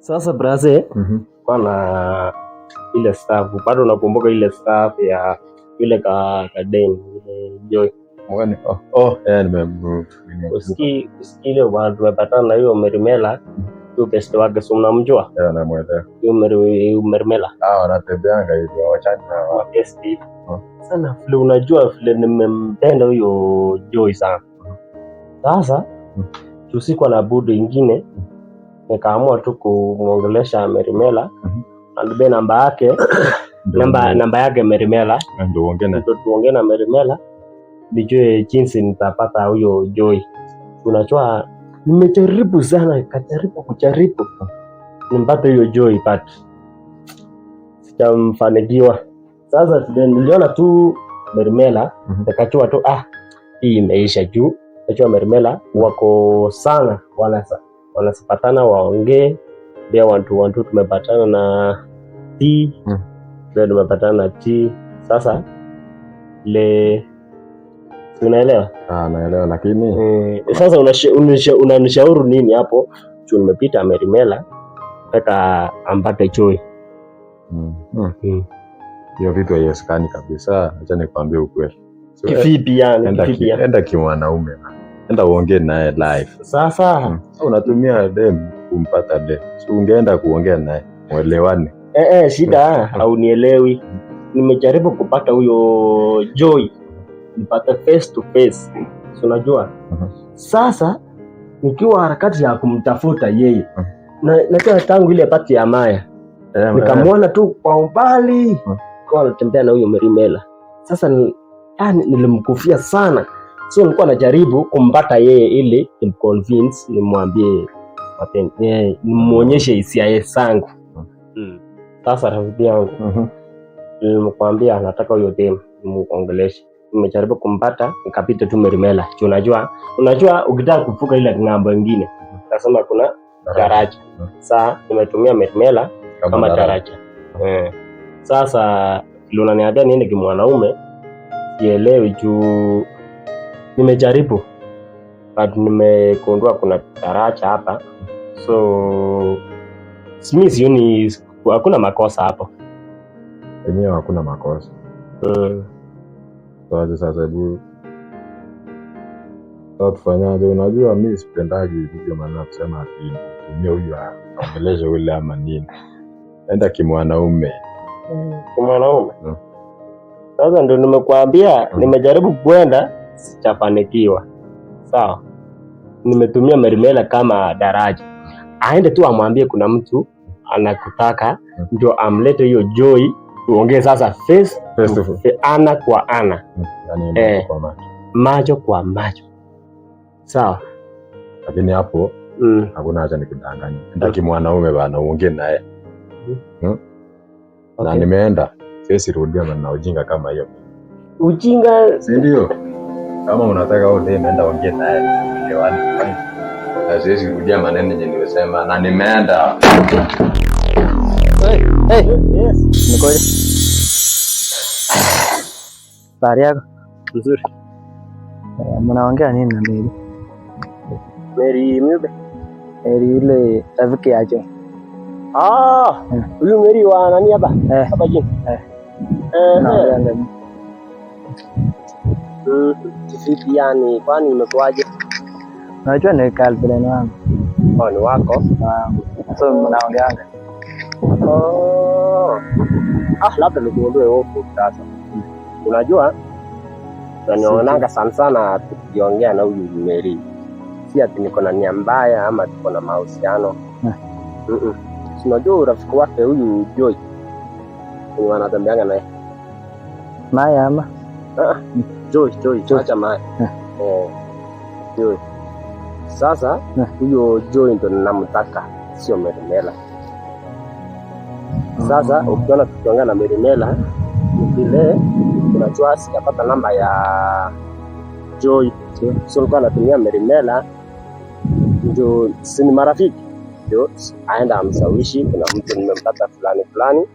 Sasa braze, Kuna ile staff, bado nakumbuka ile staff ya ile Kaden Joy. Mwani Usiki ile watu tumepatana na hiyo Merimela, hiyo best wake si unamjua? namuelewa. Hiyo Merimela. Wanatembeanga hivyo wachana Wa best. Sana vile unajua vile nimempenda huyo Joy sana. Sasa usiku na budu ingine nikaamua tu kumuongelesha Merimela. Alibeba namba yake namba yake Merimela, ndio tuongee na Merimela nijue jinsi nitapata huyo Joy. Unajua nimejaribu sana, kujaribu nimpate huyo Joy but sijamfanikiwa. Sasa niliona tu Merimela nikachua tu hii imeisha juu. Najua Merimela wako sana, wanasipatana waongee pia wantu tumepatana na T pia tumepatana na T. Sasa le unaelewa? Naelewa lakini sasa unanishauri nini hapo? Juu nimepita Merimela mpaka ampate Joy. Hiyo vitu haiwezekani kabisa. Acha nikwambie ukweli. Kivipi yani? Enda kimwanaume. Enda uongee naye live. Sasa unatumia dem kumpata dem. So ungeenda kuongea naye muelewane. Shida haunielewi. Nimejaribu kupata huyo Joy, nipate face to face. Unajua? Sasa nikiwa harakati ya kumtafuta yeye. Na tangu ile pati ya Maya. Nikamwona tu kwa umbali. Kwa anatembea na huyo Merimela. Sasa nilimkufia sana. So nilikuwa najaribu kumpata yeye ili nimconvince, nimwambie mapenzi, nimuonyeshe hisia zangu. Sasa rafiki yangu, nilimwambia nataka huyo dem nimuongeleshe. Nimejaribu kumpata, nikapita tu Merimela. Unajua ukitaka kuvuka ile ng'ambo nyingine, nasema kuna daraja. Sasa nimetumia Merimela kama daraja. Sasa unaniambia niende kimwanaume, sielewi juu nimejaribu but nimegundua kuna daraja hapa. So mimi sioni hakuna makosa hapo. Enyewe hakuna makosa. Sasa hebu tufanyaje? Unajua mimi sipendaji video maana kusema ati tumie huyu aongeleshe yule ama nini. Enda kimwanaume. Kimwanaume. Sasa ndio nimekuambia nimejaribu kwenda sijafanikiwa. Sawa. Nimetumia Merimela kama daraja. Aende tu amwambie kuna mtu anakutaka ndio amlete hiyo Joy tuongee sasa face to face, ana kwa ana. Yaani macho kwa macho. Sawa. Lakini hapo hakuna haja nikudanganya. Enda kimwanaume bana uongee naye. Na nimeenda face rudia na ujinga kama hiyo. Ujinga si ndio? Kama unataka wewe nenda ongea naye elewani. Asiwezi kurudia maneno yenye nimesema na nimeenda. Yes. Nikoje? Bari yako nzuri. Mnaongea nini na Mary? Mary Mube. Mary ile rafiki yake. Huyu Mary wa nani hapa? Hapa jini. Kivipi yani, kwani imekuaje? Unajua ni girlfriend wangu. Ni wako? So mnaongeanga. Labda nikuondoe hofu sasa. Unajua tunionanga sana tukiongea na huyu Mary. Si ati niko na nia mbaya ama tuko na mahusiano. Unajua urafiki wake huyu Joy ni wanatembeanga naye. Maya ama? Joy. Acha Maya. Joy. Sasa huyo Joy ndo ninamtaka, sio Merimela. Sasa ukiona tukiongea na Merimela vile unajua sijapata namba ya Joy. So nilikuwa natumia Merimela ndio si marafiki. Ndio aenda amsawishi kuna mtu nimempata fulani.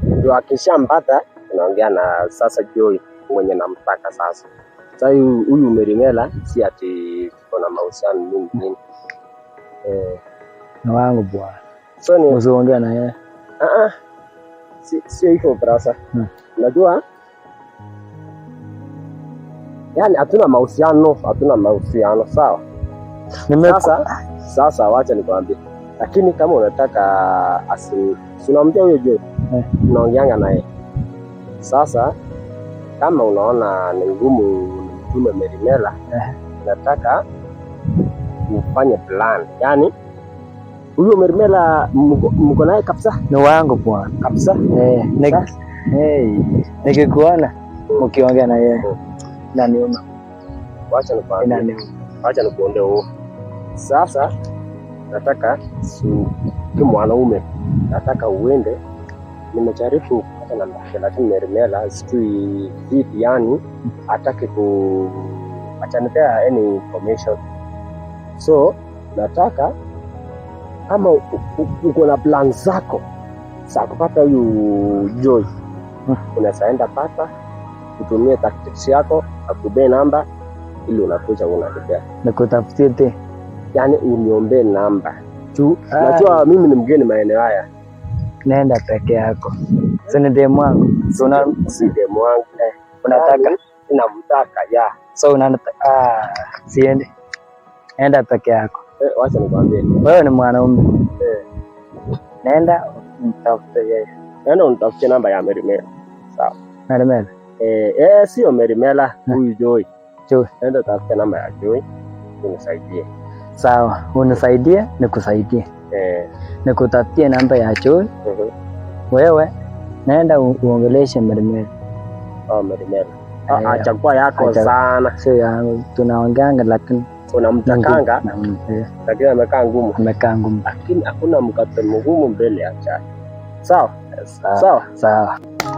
Ndio akishampata tunaongea na sasa Joy mwenye namtaka sasa. Sasa huyu Merimela si ati tuko na mahusiano mingi. Na wangu bwana. So ni usiongea na yeye. Sio hivyo brasa. Unajua? Yaani hatuna mahusiano sawa? Sasa wacha nikwambie. Lakini kama unataka unamjua huyo Joy, unaongeanga naye. Sasa kama unaona ni ngumu mtume Merimela, nataka ufanye plan. Yaani huyo Merimela mko naye kabisa? Ni wangu bwana. Kabisa? Nikikuona ukiongea na yeye inaniuma. Wacha nikuonde huo. Sasa nataka mwanaume, nataka uende. Nimejaribu kupata namba yake lakini Merimela sijui vipi, yani atake achanipea any information. So nataka kama uko na plan zako za kupata huyu Joy, unaenda pata utumie tactics yako, akubee namba ili unakuja unatembea. Nikutafutie te. Yaani uniombe namba. Najua mimi ni mgeni maeneo haya. Nenda peke yako. Si ni demu wangu. Si demu wangu. Unataka? Namtaka ya. So unataka siende. Nenda peke yako. Wacha nikwambie. Wewe ni mwanaume. Nenda mtafute yeye. Nenda unitafutie namba ya Merimela. Sawa. Merimela? Sio Merimela, huyu Joy. Joy. Nenda tafuta namba ya Joy. Unisaidie. Sawa, unisaidie nikusaidie. Nikutafutie namba ya Joy. Wewe naenda uongeleshe Merimela. Merimela. Achakua yako sana. Sio yangu. Tunaongeanga lakini unamtakanga lakini amekaa ngumu. Lakini hakuna mkate mgumu mbele ya chai. Sawa?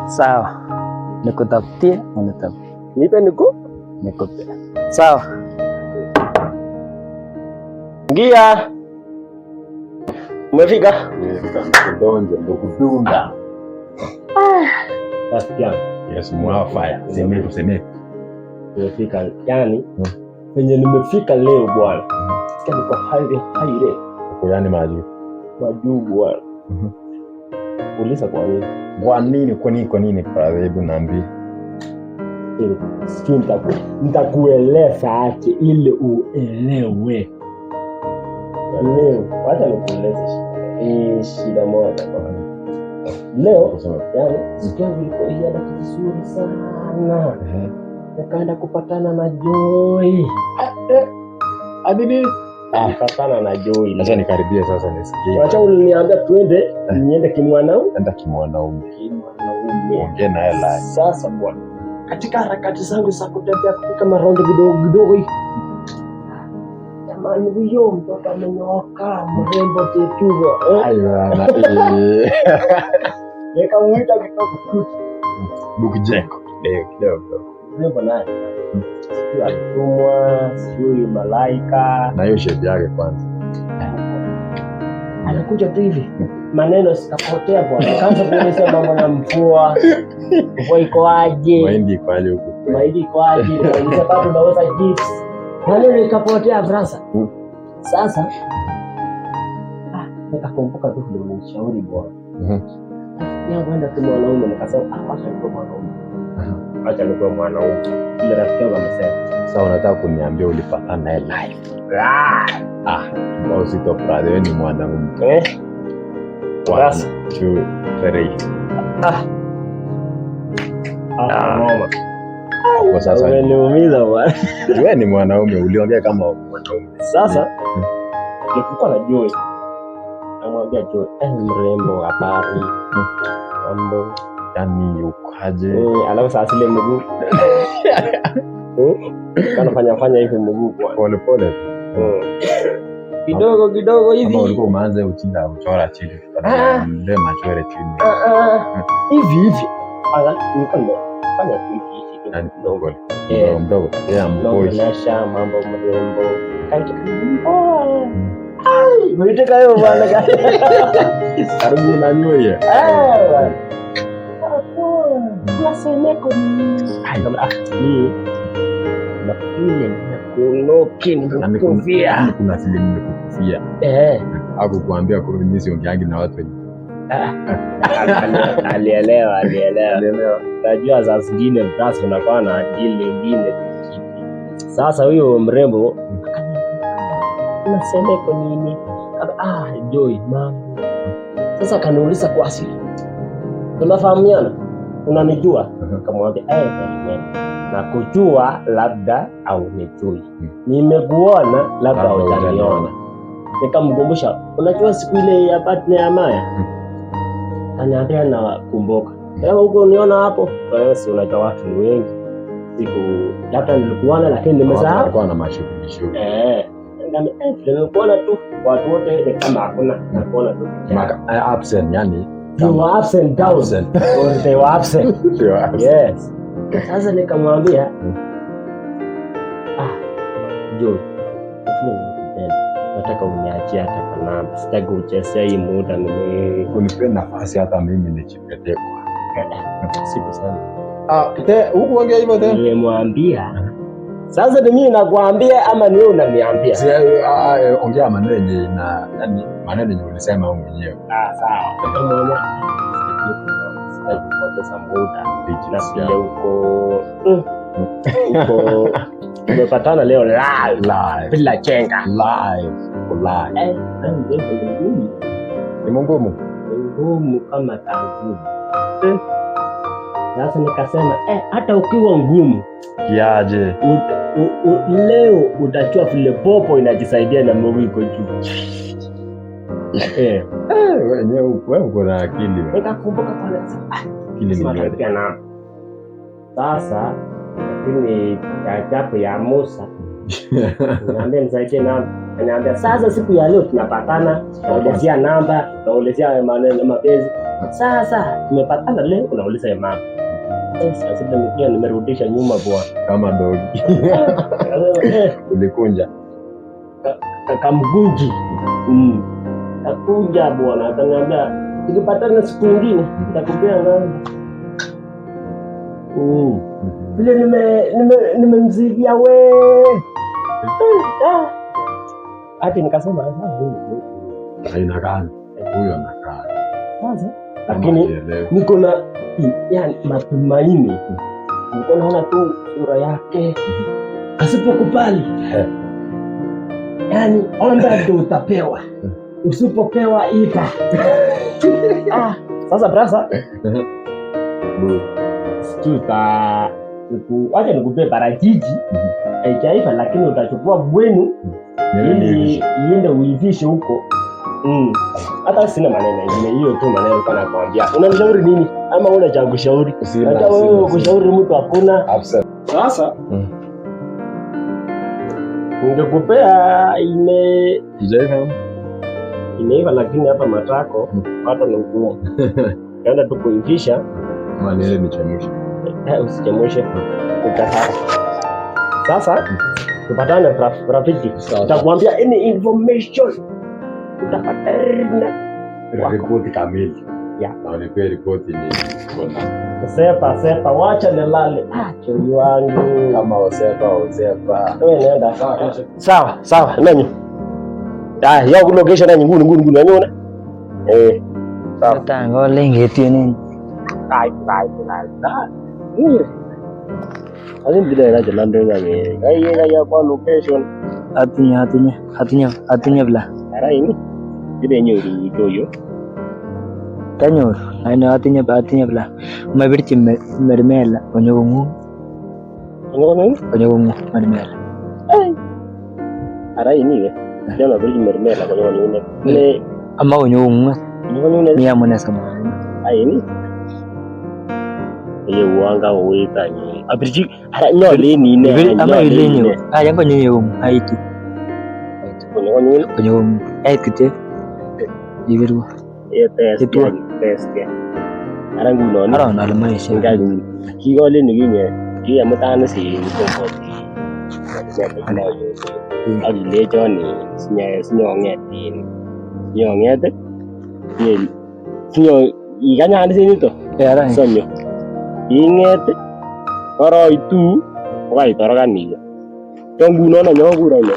Sawa. Nikutafutie unitafutie. Nipe nikupe. Sawa. Ngia. Umefika? Donjo ndo kudunga. Nasikia. Yes, mwafaya. Semeko. Umefika. Yaani penye nimefika leo bwana. Sikia niko haire. Uko yani majuu bwana. Uliza kwa nini? Kwa nini hebu niambie. Sijui nitakueleza aje ili uelewe. Leo wacha nikueleze shida moja bwana. Leo yani sikia vilikuwa vizuri sana. Nikaenda kupatana na Joy. Adini kupatana na Joy. Acha nikaribie sasa nisikie. Acha uliniambia twende niende kimwanaume. Enda kimwanaume. Ongea naye live. Sasa bwana, katika harakati zangu za kutembea kupika marondo kidogo hivi. Jamani, huyo mtoto amenyoka, mrembo tetuwa. Bwana. Nikamwita kidogo. Bukijeko. Kidogo. Mrembo naye. Sio alitumwa, sio malaika. Na hiyo shape yake kwanza. Anakuja tu hivi. Maneno sikapotea bwana. Kaanza kueleza mambo na mvua. Mvua iko aje? Mahindi iko aje huko? Mahindi iko aje? Kwa sababu unaweza gifts. Maneno ikapotea brasa. Sasa nikakumbuka tu vile ulishauri bwana. Kwenda tu mwanaume, nikasema wacha nikuwe mwanaume. Ile rafiki yangu amesema. Sasa unataka kuniambia ulipatana naye live? Ndio sito brother, wewe ni mwanaume. Basi 2 3. Mama. Kwa sasa umeniumiza bwana. Wewe ni mwanaume, uliongea kama mwanaume. Sasa nilikuwa na Joy. Namwambia Joy, mrembo habari. Mambo yani ukaje? Alafu sasa ile mguu. Kana fanya hivi mguu bwana. Pole. Kidogo hivi. Kama ulikuwa umeanza uchinga uchora chini. Ndio machore chini. Hivi. Nilikuwa fanya hivi mdogo. Mdogo. Mambo mrembo. Unataka hiyo bwana gani? Karibu na nyoye. Nasemeko ni na feeling nimekunoki, nimekufia. Kuna vile nimekufia. Hapo kuambia kwa mimi siongeangi na watu wengi. Alielewa. Unajua saa zingine basi unakuwa na akili nyingine. Sasa huyo mrembo unasema kwa nini? Joy mambo. Sasa kaniuliza kwa asili. Tunafahamiana? Unanijua? Kamwambia na kujua labda au nijui. Nimekuona labda hujaniona. Nikamkumbusha, unajua siku ile ya birthday ya Maya? Aniambia nakumbuka. Wewe huko uniona hapo? Wewe si unajua watu wengi. Siku labda nilikuona lakini nimesahau. Alikuwa na mashughuli. Nilikuona tu watu wote kama hakuna nakuona tu. Absent yani. You were absent down. Or they were absent. Yes. Sasa nikamwambia Joy, nataka uniachie hata kwa namba. Sitaki kuchezea hii muda unipe nafasi hata mimi nichipete kwa. Siku sana. Huko ongea hivyo tena. Nilimwambia. Sasa ni mimi nakwambia ama ni wewe unaniambia? Ongea maneno yenye na yani maneno yenye ulisema wewe mwenyewe. Sawa. Nitamwambia sitaki kupoteza muda. Na vile uko tumepatana leo live bila chenga live. Ni ngumu kama tangu. Sasa nikasema hata ukiwa ngumu kiaje leo utachua vile popo inajisaidia na mawiko juu. Wewe uko na akili. Nikakumbuka pale sasa. Sasa lakini ajabu ya Musa niambia nisaidie namba. Niambia sasa siku ya leo tunapatana, naulizia namba, naulizia maneno mapenzi. Sasa tumepatana leo unauliza mama. Sasa pia nimerudisha nyuma bwana kama dogi. Ulikunja kamgunji. Kakunja bwana akaniambia tukipatana siku nyingine nitakupea namba. Vile nimemzidia we. Hadi nikasema haina gani huyo anakaa. Sasa lakini niko na yani matumaini. Niko naona tu sura yake. Asipokubali yani omba ndio utapewa. Usipopewa ita. Sasa brasa wacha nikupee parachichi haijaiva, lakini utachukua bwenu ili iende uivishe huko. Hata sina maneno ingine, hiyo tu maneno kana kuambia. Unanishauri nini ama una cha kushauri? Hata wewe kushauri mtu hakuna. Sasa ningekupea imeiva, lakini hapa matako hata ni ngumu. Kaenda tu kuivisha. Maneno nichemshe. Usichemshe. Sasa tupatane rafiki. Nitakwambia any information utapata ripoti kamili. Na unipe ripoti ni sepa wacha nilale. Choi wangu kama osepa. Wewe nenda. Sawa nanyi. Yao location nanyi ngunu unaona? Sawa. Tango lengi tieni. Ai. Alin bila na jalan dengan ni. Gaya apa location? Artinya belah. Arah ini dia nyuri doyo. Tanyor, ana artinya belah. Mai berci mermela, konyogungu mermela. Arah ini ya. Dia nak berci mermela konyogungu. Ni ama konyogungu. Ni amona sama. Ini ye wanga wetanye abirji hara nyole ni ne ama ilenyo yango nyeyo aitu konyo aikite ibiru test arangu no ara na almai shinga ki gole ni ginye ki ya mutane si ko ali le joni nyongete ni iganya ndi sinito era sonyo inget oro itu wai toroganiga Tongu unaona nyokura ile.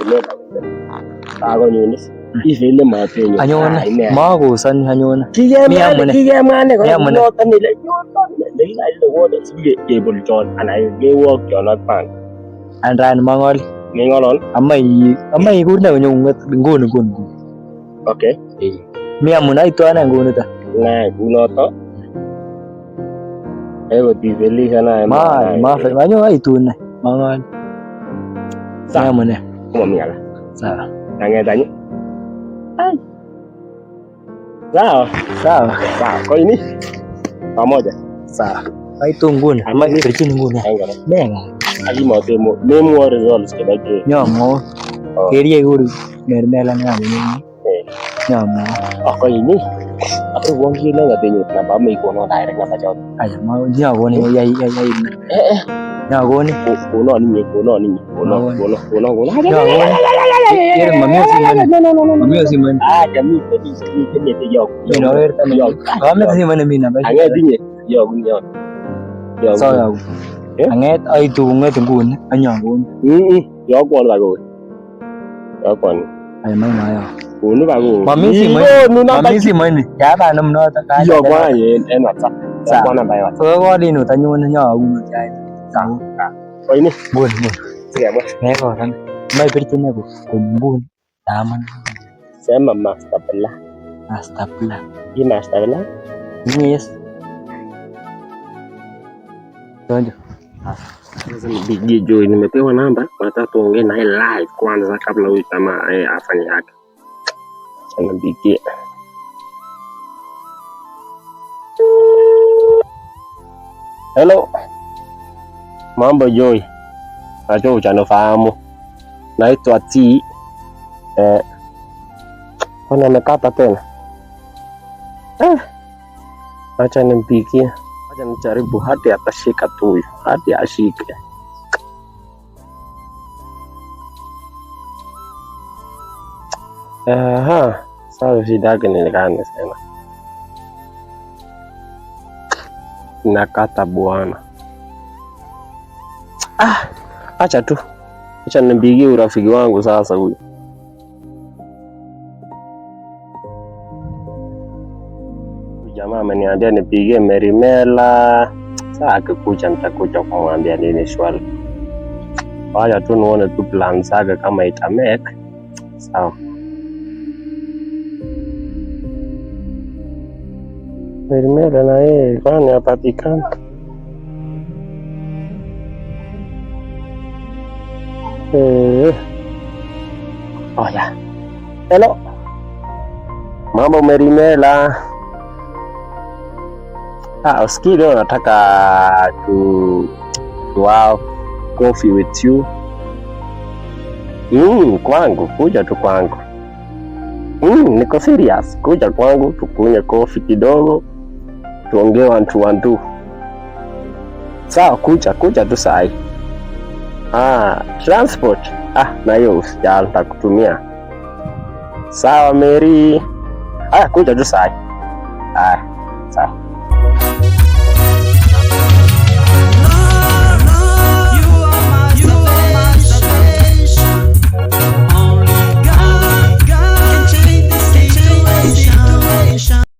Ako nyunis. Ifile matenyo. Anyone. Mako san anyone. Kigemane ko noton ile yoton. Ile wote sige kebol chon ana gewok chon ak bank. Andran mangol. Ngolon. Amai kurna ngone. Okay. Mi amuna itu ana ngone ta. Nah, kunoto. Ayo dibeli sana. Maaf, banyo itu na. Mangol. Sa amuna. Kuma miala. Sawa. Tanya. Sawa. Kwa ini pamoja. Sawa. Itu ngune. Ama kerjin ngune. Menga. Ali mau demo results kebaje. Nyomo. Keriye guru mermela na ngene. Nyomo. Kwa ini aku uang kilo nggak tinggi. Kenapa mau ikut no direct nggak jauh? Ayo mau nyawa nih ya. Nyawa nih. Kuno nih. Iya, mami si mana? Kami tadi itu jauh. Minor tadi. Kami si mana mina? Angin dingin. Jauh. So ya. Angin itu nggak tungguin. Anyawan. Jauh pun bagus. Ayo main ayo. Kuno bagus. Mami si mana? Ya tak nam no tak. Jauh pun aja. Enak tak. Jauh pun apa ya? Kau di nu tanya mana nyawa jai. Tahu. Oh ini. Bun. Siapa? Neko kan. Mai bercanda bu. Kumbun. Taman. Saya master belah. Ini master belah. Yes. Tunjuk. Sasa bigi Joy nimepewa namba, nataka tuongee naye live kwanza kabla huyu jamaa afanye yake. Sana bigi. Hello. Mambo Joy. Najua hujanifahamu. Naitwa T. Mbona amekata tena? Acha nimpigie. Acha nijaribu hadi atashika tu huyu. Hadi ashike. Sasa shida yake ni gani sana? Nakata bwana. Acha tu. Acha nimpigie urafiki wangu sasa huyu. Jamaa ameniambia nipigie Merimela. Sasa akikuja nitakuja kumwambia nini swali. Wacha tu nione tu plan zake kama itamake. Sawa. Merimela na yeye kwani hapatikani? Oh ya. Hello. Mambo Merimela. Usikii leo nataka to have coffee with you. Kwangu, kuja tu kwangu. Niko serious. Kuja kwangu tukunywe coffee kidogo. Tuongee one. Sawa, kuja tu sahi. Transport. Na hiyo usijali nitakutumia. Sawa Mary. Kuja tu sahi. Sawa.